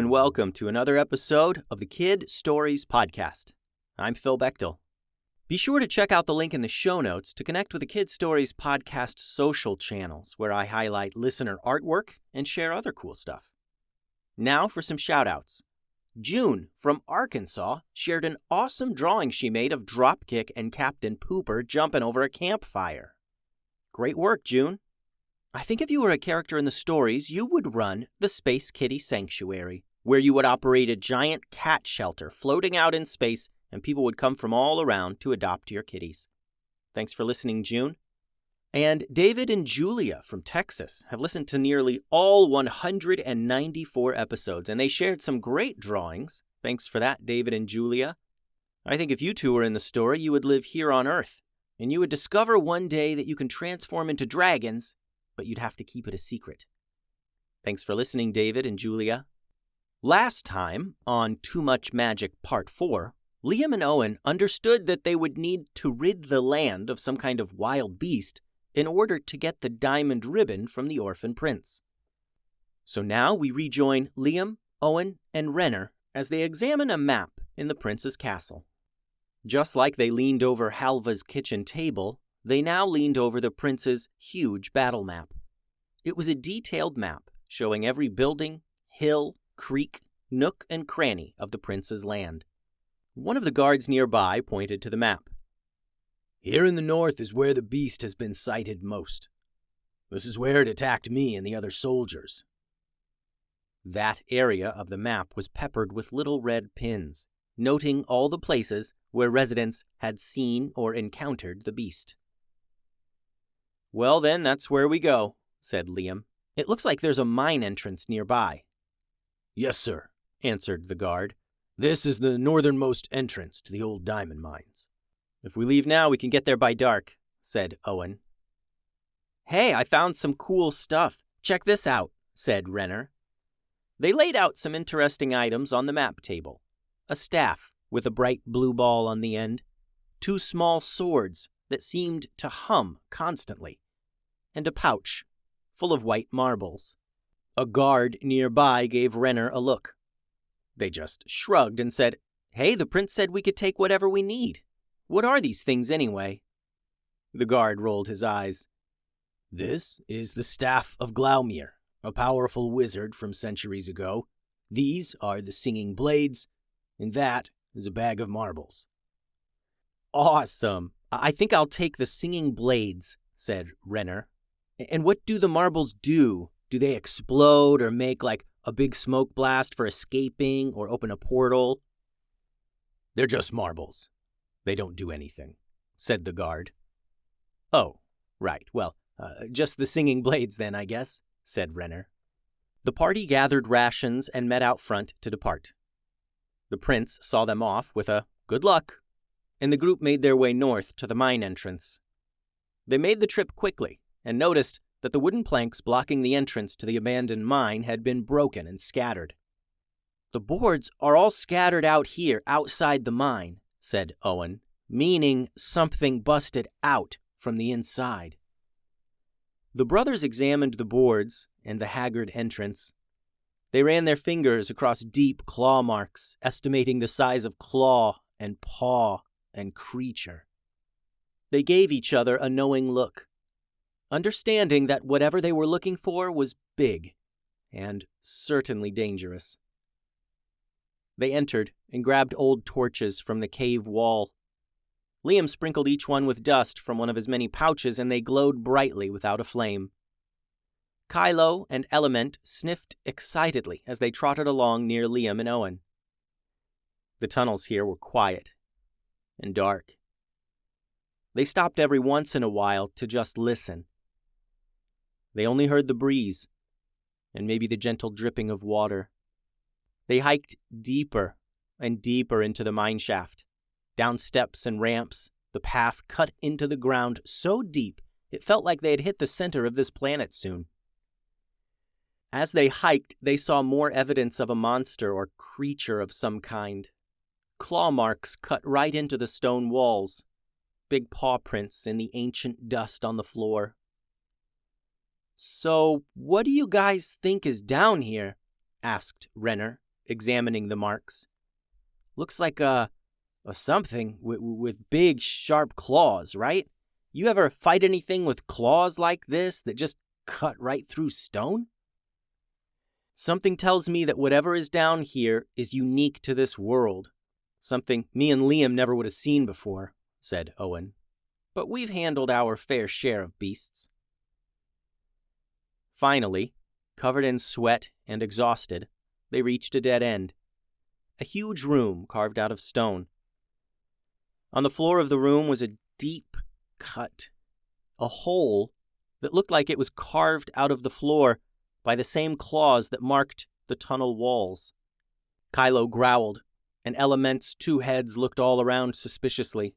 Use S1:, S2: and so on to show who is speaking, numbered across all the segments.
S1: and welcome to another episode of the Kid Stories Podcast. I'm Phil Bechtel. Be sure to check out the link in the show notes to connect with the Kid Stories Podcast social channels, where I highlight listener artwork and share other cool stuff. Now for some shout-outs. June from Arkansas shared an awesome drawing she made of Dropkick and Captain Pooper jumping over a campfire. Great work, June. I think if you were a character in the stories, you would run the Space Kitty Sanctuary, where you would operate a giant cat shelter floating out in space, and people would come from all around to adopt your kitties. Thanks for listening, June. And David and Julia from Texas have listened to nearly all 194 episodes, and they shared some great drawings. Thanks for that, David and Julia. I think if you two were in the story, you would live here on Earth, and you would discover one day that you can transform into dragons, but you'd have to keep it a secret. Thanks for listening, David and Julia. Last time, on Too Much Magic Part 4, Liam and Owen understood that they would need to rid the land of some kind of wild beast in order to get the diamond ribbon from the Orphan Prince. So now we rejoin Liam, Owen, and Renner as they examine a map in the prince's castle. Just like they leaned over Halva's kitchen table, they now leaned over the prince's huge battle map. It was a detailed map showing every building, hill, creek, nook, and cranny of the prince's land. One of the guards nearby pointed to the map. "Here in the north is where the beast has been sighted most. This is where it attacked me and the other soldiers." That area of the map was peppered with little red pins, noting all the places where residents had seen or encountered the beast. "Well then, that's where we go," said Liam. "It looks like there's a mine entrance nearby." "Yes, sir," answered the guard. "This is the northernmost entrance to the old diamond mines." "If we leave now, we can get there by dark," said Owen. "Hey, I found some cool stuff. Check this out," said Renner. They laid out some interesting items on the map table. A staff with a bright blue ball on the end, 2 small swords that seemed to hum constantly, and a pouch full of white marbles. A guard nearby gave Renner a look. They just shrugged and said, "Hey, the prince said we could take whatever we need. What are these things anyway?" The guard rolled his eyes. "This is the staff of Glaumir, a powerful wizard from centuries ago. These are the singing blades, and that is a bag of marbles." "Awesome. I think I'll take the singing blades," said Renner. "And what do the marbles do? Do they explode or make like a big smoke blast for escaping or open a portal?" "They're just marbles. They don't do anything," said the guard. "Oh, right. Well, just the singing blades then, I guess," said Renner. The party gathered rations and met out front to depart. The prince saw them off with a "good luck," and the group made their way north to the mine entrance. They made the trip quickly and noticed that the wooden planks blocking the entrance to the abandoned mine had been broken and scattered. "The boards are all scattered out here outside the mine," said Owen, meaning something busted out from the inside. The brothers examined the boards and the haggard entrance. They ran their fingers across deep claw marks, estimating the size of claw and paw and creature. They gave each other a knowing look, understanding that whatever they were looking for was big and certainly dangerous. They entered and grabbed old torches from the cave wall. Liam sprinkled each one with dust from one of his many pouches, and they glowed brightly without a flame. Kylo and Element sniffed excitedly as they trotted along near Liam and Owen. The tunnels here were quiet and dark. They stopped every once in a while to just listen. They only heard the breeze and maybe the gentle dripping of water. They hiked deeper and deeper into the mine shaft. Down steps and ramps, the path cut into the ground so deep it felt like they had hit the center of this planet soon. As they hiked, they saw more evidence of a monster or creature of some kind. Claw marks cut right into the stone walls, big paw prints in the ancient dust on the floor. "So, what do you guys think is down here?" asked Renner, examining the marks. "Looks like a something with big, sharp claws, right? You ever fight anything with claws like this that just cut right through stone?" "Something tells me that whatever is down here is unique to this world. Something me and Liam never would have seen before," said Owen. "But we've handled our fair share of beasts." Finally, covered in sweat and exhausted, they reached a dead end. A huge room carved out of stone. On the floor of the room was a deep cut, a hole that looked like it was carved out of the floor by the same claws that marked the tunnel walls. Kylo growled, and Element's two heads looked all around suspiciously.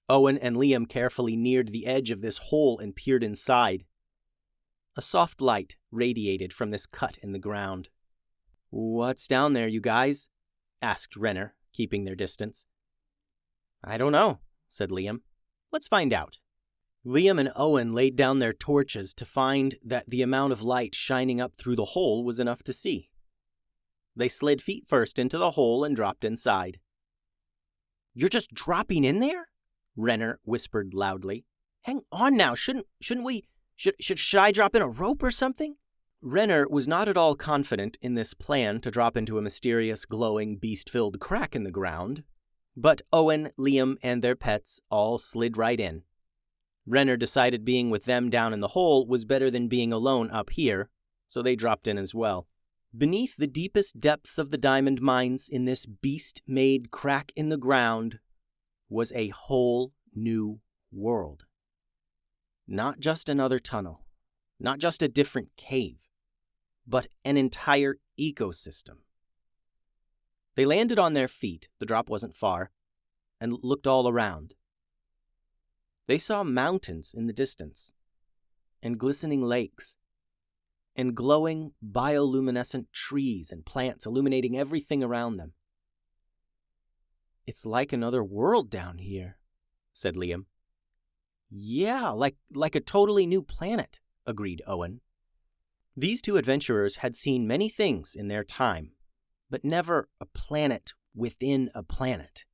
S1: Owen and Liam carefully neared the edge of this hole and peered inside. A soft light radiated from this cut in the ground. "What's down there, you guys?" asked Renner, keeping their distance. "I don't know," said Liam. "Let's find out." Liam and Owen laid down their torches to find that the amount of light shining up through the hole was enough to see. They slid feet first into the hole and dropped inside. "You're just dropping in there?" Renner whispered loudly. "Hang on now, shouldn't we... Should I drop in a rope or something?" Renner was not at all confident in this plan to drop into a mysterious, glowing, beast-filled crack in the ground, but Owen, Liam, and their pets all slid right in. Renner decided being with them down in the hole was better than being alone up here, so they dropped in as well. Beneath the deepest depths of the diamond mines in this beast-made crack in the ground was a whole new world. Not just another tunnel, not just a different cave, but an entire ecosystem. They landed on their feet, the drop wasn't far, and looked all around. They saw mountains in the distance, and glistening lakes, and glowing bioluminescent trees and plants illuminating everything around them. "It's like another world down here," said Liam. "Yeah, like a totally new planet," agreed Owen. These two adventurers had seen many things in their time, but never a planet within a planet.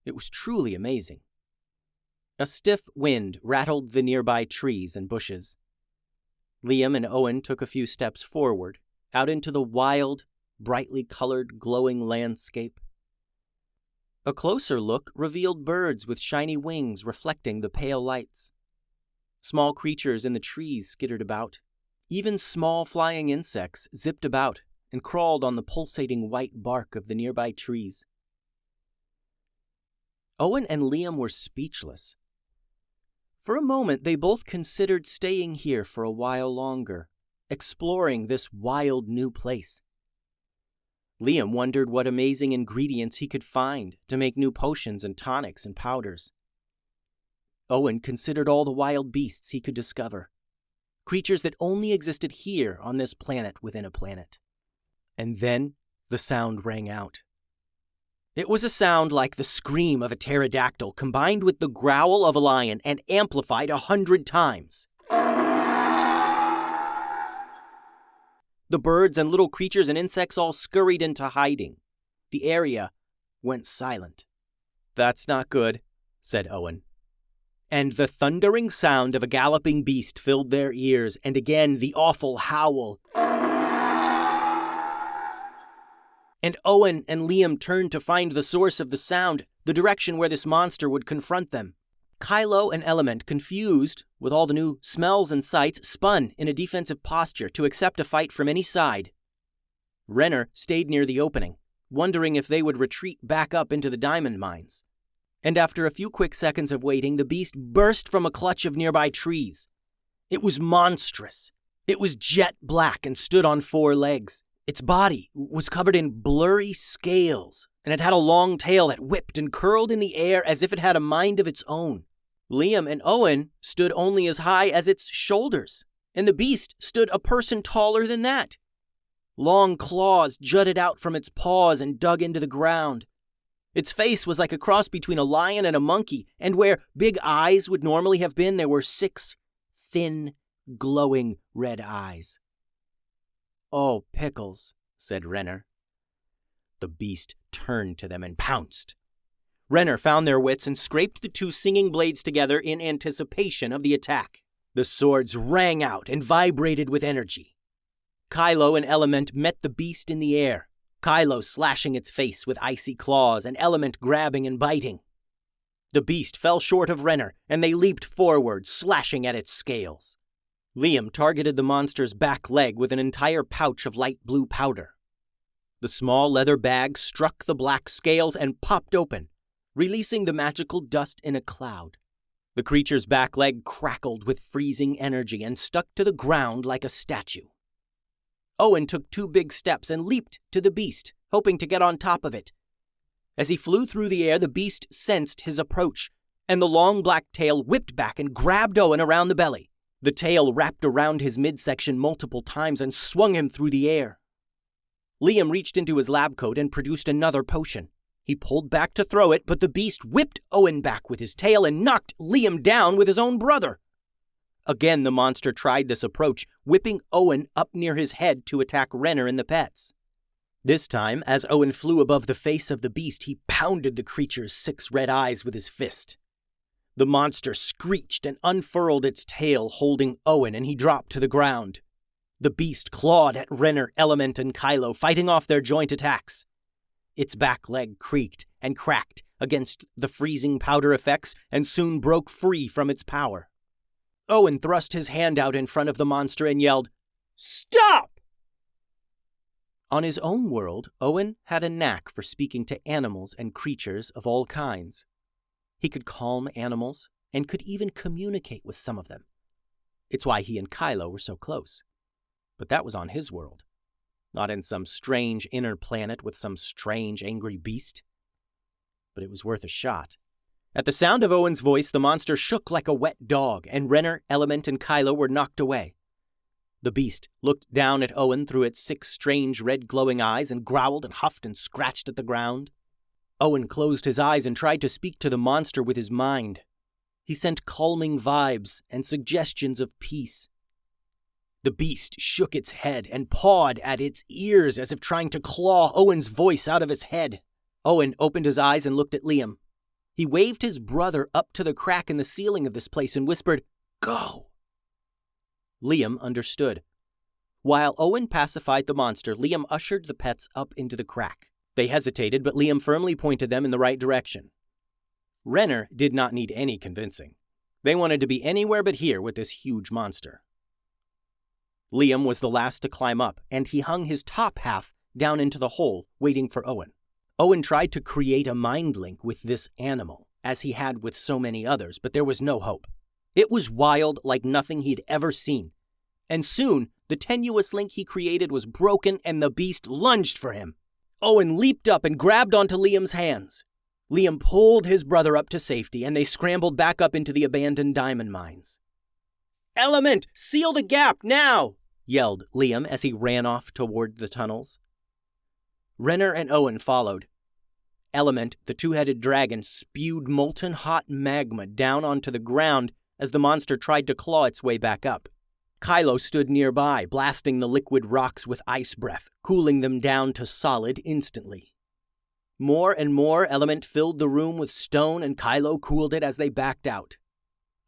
S1: It was truly amazing. A stiff wind rattled the nearby trees and bushes. Liam and Owen took a few steps forward, out into the wild, brightly colored, glowing landscape. A closer look revealed birds with shiny wings reflecting the pale lights. Small creatures in the trees skittered about. Even small flying insects zipped about and crawled on the pulsating white bark of the nearby trees. Owen and Liam were speechless. For a moment, they both considered staying here for a while longer, exploring this wild new place. Liam wondered what amazing ingredients he could find to make new potions and tonics and powders. Owen considered all the wild beasts he could discover, creatures that only existed here on this planet within a planet. And then the sound rang out. It was a sound like the scream of a pterodactyl combined with the growl of a lion and amplified 100 times. The birds and little creatures and insects all scurried into hiding. The area went silent. "That's not good," said Owen. And the thundering sound of a galloping beast filled their ears, and again the awful howl. And Owen and Liam turned to find the source of the sound, the direction where this monster would confront them. Kylo and Element, confused with all the new smells and sights, spun in a defensive posture to accept a fight from any side. Renner stayed near the opening, wondering if they would retreat back up into the diamond mines. And after a few quick seconds of waiting, the beast burst from a clutch of nearby trees. It was monstrous. It was jet black and stood on 4 legs. Its body was covered in blurry scales, and it had a long tail that whipped and curled in the air as if it had a mind of its own. Liam and Owen stood only as high as its shoulders, and the beast stood a person taller than that. Long claws jutted out from its paws and dug into the ground. Its face was like a cross between a lion and a monkey, and where big eyes would normally have been, there were 6 thin, glowing red eyes. "Oh, pickles," said Renner. The beast turned to them and pounced. Renner found their wits and scraped the two singing blades together in anticipation of the attack. The swords rang out and vibrated with energy. Kylo and Element met the beast in the air, Kylo slashing its face with icy claws and Element grabbing and biting. The beast fell short of Renner, and they leaped forward, slashing at its scales. Liam targeted the monster's back leg with an entire pouch of light blue powder. The small leather bag struck the black scales and popped open, releasing the magical dust in a cloud. The creature's back leg crackled with freezing energy and stuck to the ground like a statue. Owen took 2 big steps and leaped to the beast, hoping to get on top of it. As he flew through the air, the beast sensed his approach, and the long black tail whipped back and grabbed Owen around the belly. The tail wrapped around his midsection multiple times and swung him through the air. Liam reached into his lab coat and produced another potion. He pulled back to throw it, but the beast whipped Owen back with his tail and knocked Liam down with his own brother. Again, the monster tried this approach, whipping Owen up near his head to attack Renner and the pets. This time, as Owen flew above the face of the beast, he pounded the creature's 6 red eyes with his fist. The monster screeched and unfurled its tail, holding Owen, and he dropped to the ground. The beast clawed at Renner, Element, and Kylo, fighting off their joint attacks. Its back leg creaked and cracked against the freezing powder effects and soon broke free from its power. Owen thrust his hand out in front of the monster and yelled, "Stop!" On his own world, Owen had a knack for speaking to animals and creatures of all kinds. He could calm animals and could even communicate with some of them. It's why he and Kylo were so close. But that was on his world, not in some strange inner planet with some strange angry beast. But it was worth a shot. At the sound of Owen's voice, the monster shook like a wet dog, and Renner, Element, and Kylo were knocked away. The beast looked down at Owen through its 6 strange red glowing eyes and growled and huffed and scratched at the ground. Owen closed his eyes and tried to speak to the monster with his mind. He sent calming vibes and suggestions of peace. The beast shook its head and pawed at its ears as if trying to claw Owen's voice out of its head. Owen opened his eyes and looked at Liam. He waved his brother up to the crack in the ceiling of this place and whispered, "Go!" Liam understood. While Owen pacified the monster, Liam ushered the pets up into the crack. They hesitated, but Liam firmly pointed them in the right direction. Renner did not need any convincing. They wanted to be anywhere but here with this huge monster. Liam was the last to climb up, and he hung his top half down into the hole, waiting for Owen. Owen tried to create a mind link with this animal, as he had with so many others, but there was no hope. It was wild like nothing he'd ever seen. And soon, the tenuous link he created was broken and the beast lunged for him. Owen leaped up and grabbed onto Liam's hands. Liam pulled his brother up to safety, and they scrambled back up into the abandoned diamond mines. "Element, seal the gap now!" yelled Liam as he ran off toward the tunnels. Renner and Owen followed. Element, the 2-headed dragon, spewed molten hot magma down onto the ground as the monster tried to claw its way back up. Kylo stood nearby, blasting the liquid rocks with ice breath, cooling them down to solid instantly. More and more Element filled the room with stone, and Kylo cooled it as they backed out.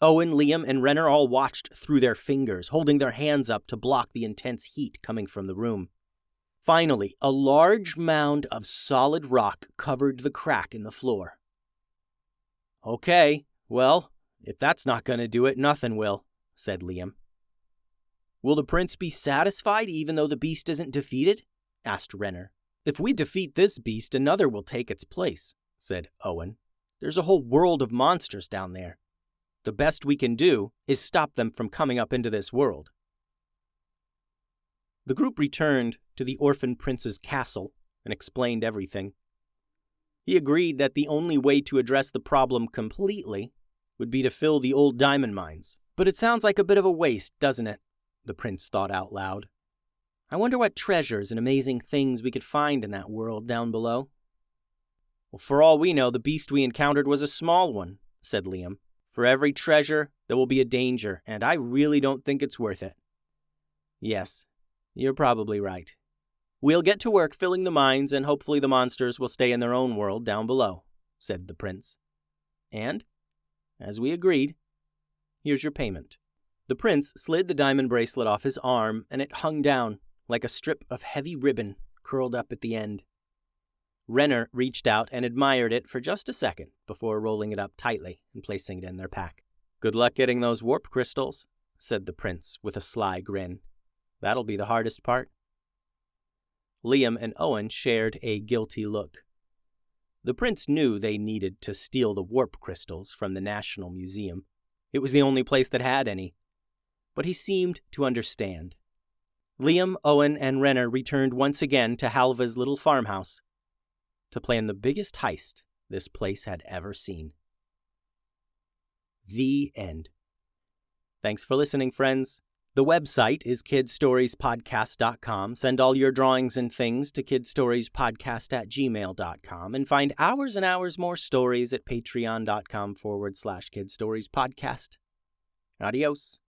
S1: Owen, Liam, and Renner all watched through their fingers, holding their hands up to block the intense heat coming from the room. Finally, a large mound of solid rock covered the crack in the floor. "Okay, well, if that's not going to do it, nothing will," said Liam. "Will the prince be satisfied even though the beast isn't defeated?" asked Renner. "If we defeat this beast, another will take its place," said Owen. "There's a whole world of monsters down there. The best we can do is stop them from coming up into this world." The group returned to the Orphan Prince's castle and explained everything. He agreed that the only way to address the problem completely would be to fill the old diamond mines. "But it sounds like a bit of a waste, doesn't it?" the prince thought out loud. "I wonder what treasures and amazing things we could find in that world down below." "Well, for all we know, the beast we encountered was a small one," said Liam. "For every treasure, there will be a danger, and I really don't think it's worth it." "Yes, you're probably right. We'll get to work filling the mines, and hopefully the monsters will stay in their own world down below, said the prince. And, as we agreed, here's your payment. The prince slid the diamond bracelet off his arm, and it hung down like a strip of heavy ribbon curled up at the end. Renner reached out and admired it for just a second before rolling it up tightly and placing it in their pack. Good luck getting those warp crystals, said the prince with a sly grin. That'll be the hardest part. Liam and Owen shared a guilty look. The prince knew they needed to steal the warp crystals from the National Museum. It was the only place that had any. But he seemed to understand. Liam, Owen, and Renner returned once again to Halva's little farmhouse to plan the biggest heist this place had ever seen. The end. Thanks for listening, friends. The website is kidstoriespodcast.com. Send all your drawings and things to kidstoriespodcast@gmail.com and find hours and hours more stories at patreon.com/kidstoriespodcast. Adios.